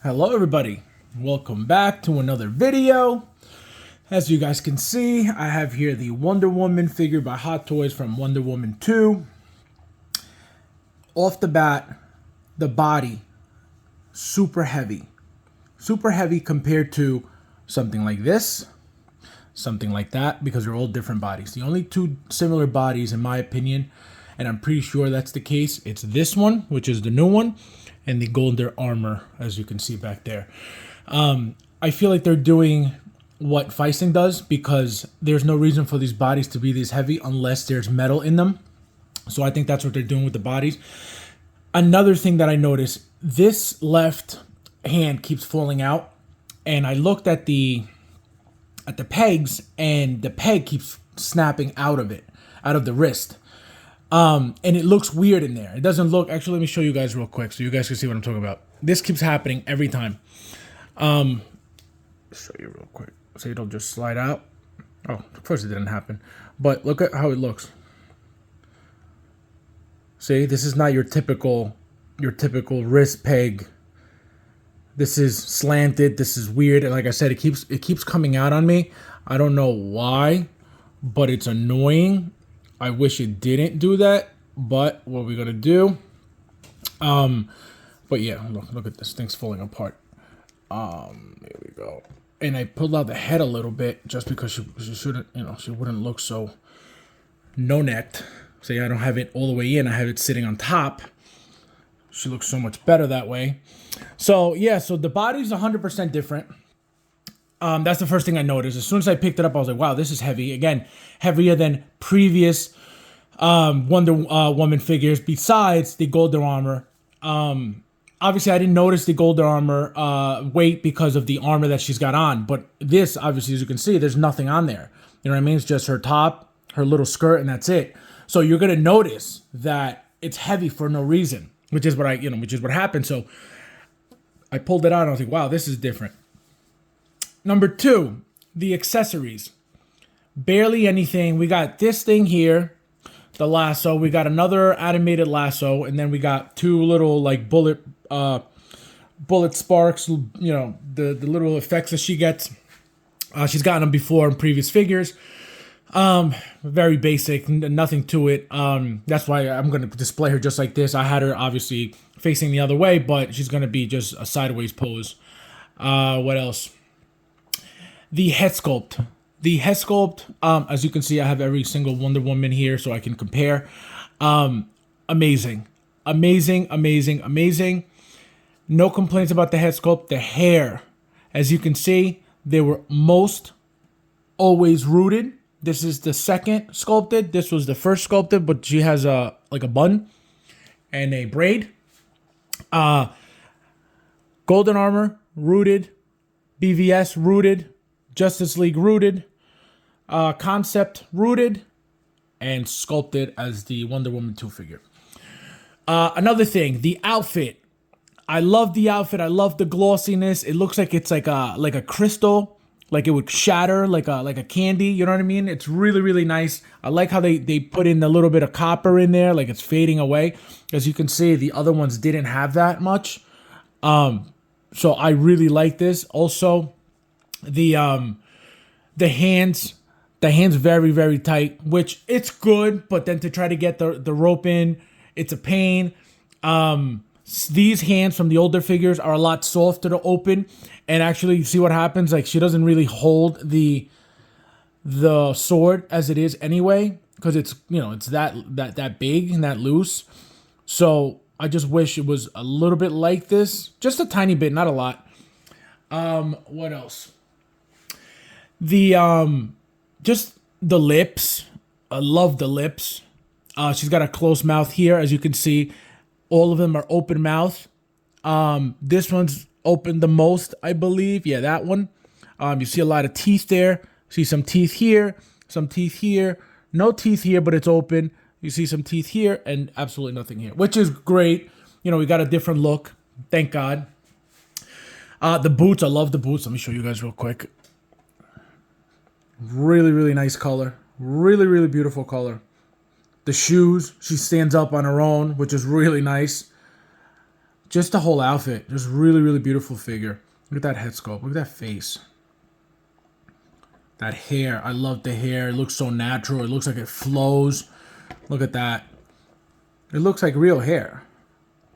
Hello everybody, welcome back to another video. As you guys can see, I have here the Wonder Woman figure by Hot Toys from Wonder Woman 2. Off the bat, the body, super heavy compared to something like this, something like that, because they're all different bodies. The only two similar bodies in my opinion, and I'm pretty sure that's the case, it's this one, which is the new one, and the golden armor, as you can see back there. I feel like they're doing what Feisting does, because there's no reason for these bodies to be this heavy unless there's metal in them. So I think that's what they're doing with the bodies. Another thing that I noticed, this left hand keeps falling out, and I looked at the pegs, and the peg keeps snapping out of it, out of the wrist. And it looks weird in there. It doesn't look, actually, let me show you guys real quick so you guys can see what I'm talking about. This keeps happening every time. Show you real quick so it'll just slide out. Oh, of course it didn't happen. But look at how it looks. See, this is not your typical wrist peg. This is slanted. This is weird. And like I said, it keeps coming out on me. I don't know why, but it's annoying. I wish it didn't do that, but what we're gonna do? But yeah, look at this thing's falling apart. There we go. And I pulled out the head a little bit just because she shouldn't, she wouldn't look so no-necked. See, I don't have it all the way in. I have it sitting on top. She looks so much better that way. So yeah, so the body's 100% different. That's the first thing I noticed. As soon as I picked it up, I was like, wow, this is heavy. Again, heavier than previous Wonder Woman figures, besides the golden armor. Obviously, I didn't notice the golden armor weight because of the armor that she's got on. But this, obviously, as you can see, there's nothing on there. You know what I mean? It's just her top, her little skirt, and that's it. So you're going to notice that it's heavy for no reason, which is what happened. So I pulled it out, and I was like, wow, this is different. Number two, the accessories. Barely anything. We got this thing here, the lasso. We got another animated lasso, and then we got two little like bullet sparks. The little effects that she gets. She's gotten them before in previous figures. Very basic, nothing to it. That's why I'm gonna display her just like this. I had her obviously facing the other way, but she's gonna be just a sideways pose. What else? The head sculpt. As you can see, I have every single Wonder Woman here so I can compare. Amazing. No complaints about the head sculpt. The hair, as you can see, they were most always rooted. This is the second sculpted. This was the first sculpted, but she has a bun and a braid. Golden armor, rooted. BVS, rooted. Justice League, rooted. Concept, rooted. And sculpted as the Wonder Woman 2 figure. Another thing, the outfit. I love the outfit. I love the glossiness. It looks like it's like a crystal, like it would shatter like a candy. You know what I mean? It's really, really nice. I like how they put in a little bit of copper in there, like it's fading away. As you can see, the other ones didn't have that much. So I really like this. Also, the hands very, very tight, which it's good, but then to try to get the rope in, it's a pain. These hands from the older figures are a lot softer to open, and actually see what happens. Like, she doesn't really hold the sword as it is anyway, because it's that big and that loose. So I just wish it was a little bit like this, just a tiny bit, not a lot. What else? Just the lips. I love the lips. She's got a closed mouth here, as you can see. All of them are open mouth. This one's open the most, I believe. Yeah, that one. You see a lot of teeth there. See some teeth here, some teeth here. No teeth here, but it's open. You see some teeth here and absolutely nothing here, which is great. We got a different look. Thank God. The boots, I love the boots. Let me show you guys real quick. Really, really nice color. Really, really beautiful color. The shoes, she stands up on her own, which is really nice. Just the whole outfit. Just really, really beautiful figure. Look at that head sculpt. Look at that face. That hair. I love the hair. It looks so natural. It looks like it flows. Look at that. It looks like real hair.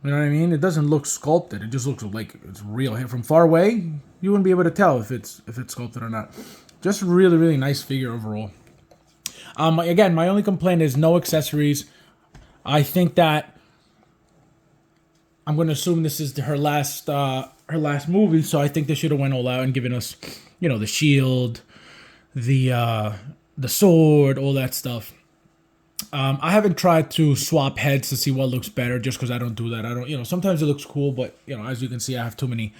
You know what I mean? It doesn't look sculpted. It just looks like it's real hair. From far away, you wouldn't be able to tell if it's sculpted or not. Just really, really nice figure overall. Again, my only complaint is no accessories. I think that I'm going to assume this is her last movie, so I think they should have went all out and given us, you know, the shield, the sword, all that stuff. I haven't tried to swap heads to see what looks better, just because I don't do that. I don't, you know, sometimes it looks cool, but you know, as you can see, I have too many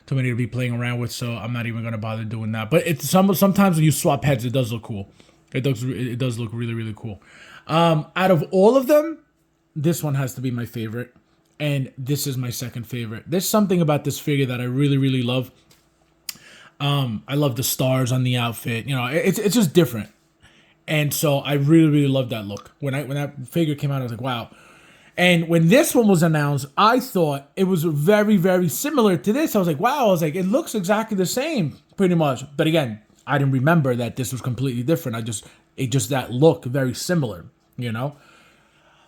to be playing around with, so I'm not even gonna bother doing that. But it's sometimes when you swap heads, it does look cool. It does look really, really cool. Out of all of them, this one has to be my favorite, and this is my second favorite. There's something about this figure that I really, really love. I love the stars on the outfit. You know, it's just different. And so I really, really love that look. When that figure came out, I was like, wow. And when this one was announced, I thought it was very, very similar to this. I was like, wow. I was like, it looks exactly the same, pretty much. But again, I didn't remember that this was completely different. It just that look very similar, you know.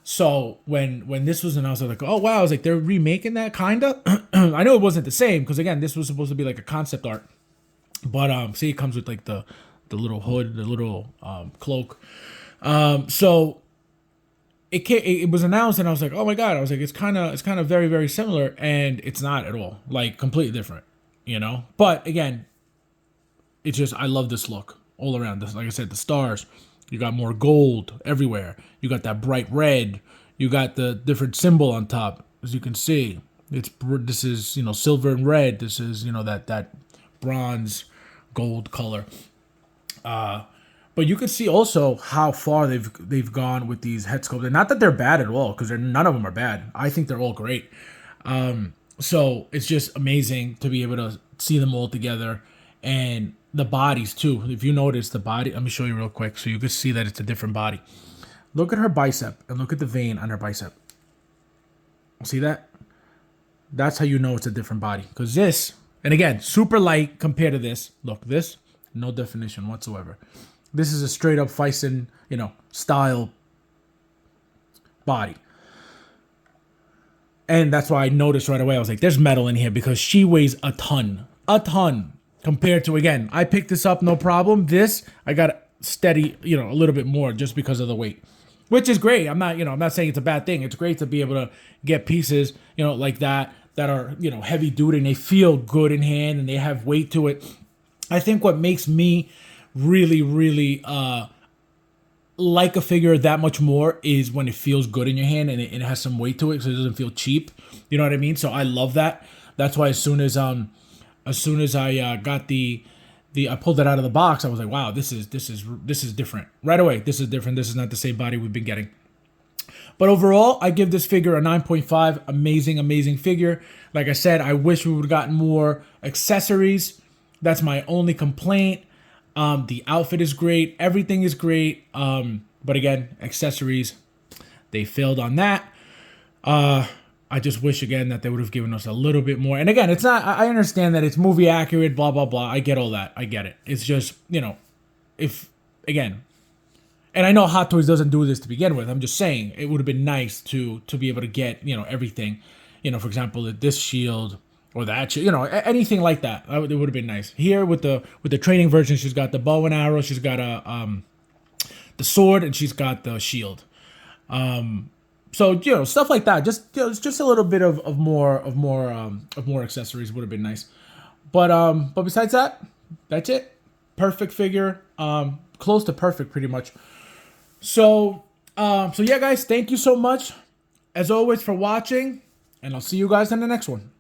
So when this was announced, I was like, oh wow. I was like, they're remaking that kinda. I know it wasn't the same because again, this was supposed to be like a concept art. But see, it comes with like the little hood, the little cloak. So it was announced, and I was like, oh my god! I was like, it's kind of very, very similar, and it's not at all, like completely different, you know. But again, it's just I love this look all around. This, like I said, the stars. You got more gold everywhere. You got that bright red. You got the different symbol on top, as you can see. This is, you know, silver and red. This is, you know, that bronze gold color. But you can see also how far they've gone with these head sculpts. And not that they're bad at all, because none of them are bad. I think they're all great. So it's just amazing to be able to see them all together. And the bodies too. If you notice the body, let me show you real quick so you can see that it's a different body. Look at her bicep and look at the vein on her bicep. See that? That's how you know it's a different body. Because this, and again, super light compared to this. Look, this, no definition whatsoever. This is a straight up Fison, you know, style body. And that's why I noticed right away. I was like, there's metal in here because she weighs a ton. A ton. Compared to, again, I picked this up, no problem. This, I got steady, you know, a little bit more just because of the weight. Which is great. I'm not saying it's a bad thing. It's great to be able to get pieces, you know, like that are, you know, heavy duty and they feel good in hand and they have weight to it. I think what makes me really, really like a figure that much more is when it feels good in your hand and it has some weight to it, so it doesn't feel cheap. You know what I mean? So I love that. That's why as soon as I got I pulled it out of the box, I was like, wow, this is different. Right away, this is different. This is not the same body we've been getting. But overall, I give this figure a 9.5. Amazing, amazing figure. Like I said, I wish we would have gotten more accessories. That's my only complaint. The outfit is great. Everything is great. But again, accessories, they failed on that. I just wish, again, that they would have given us a little bit more. And again, it's not, I understand that it's movie accurate, blah, blah, blah. I get all that. I get it. It's just, you know, again, and I know Hot Toys doesn't do this to begin with. I'm just saying it would have been nice to be able to get, you know, everything, you know, for example, this shield or that shield, you know, anything like that. It would have been nice. Here with the training version, she's got the bow and arrow. She's got the sword, and she's got the shield. So, you know, stuff like that. Just, you know, just a little bit of more accessories would have been nice. But besides that, that's it. Perfect figure. Close to perfect, pretty much. So yeah, guys, thank you so much, as always, for watching, and I'll see you guys in the next one.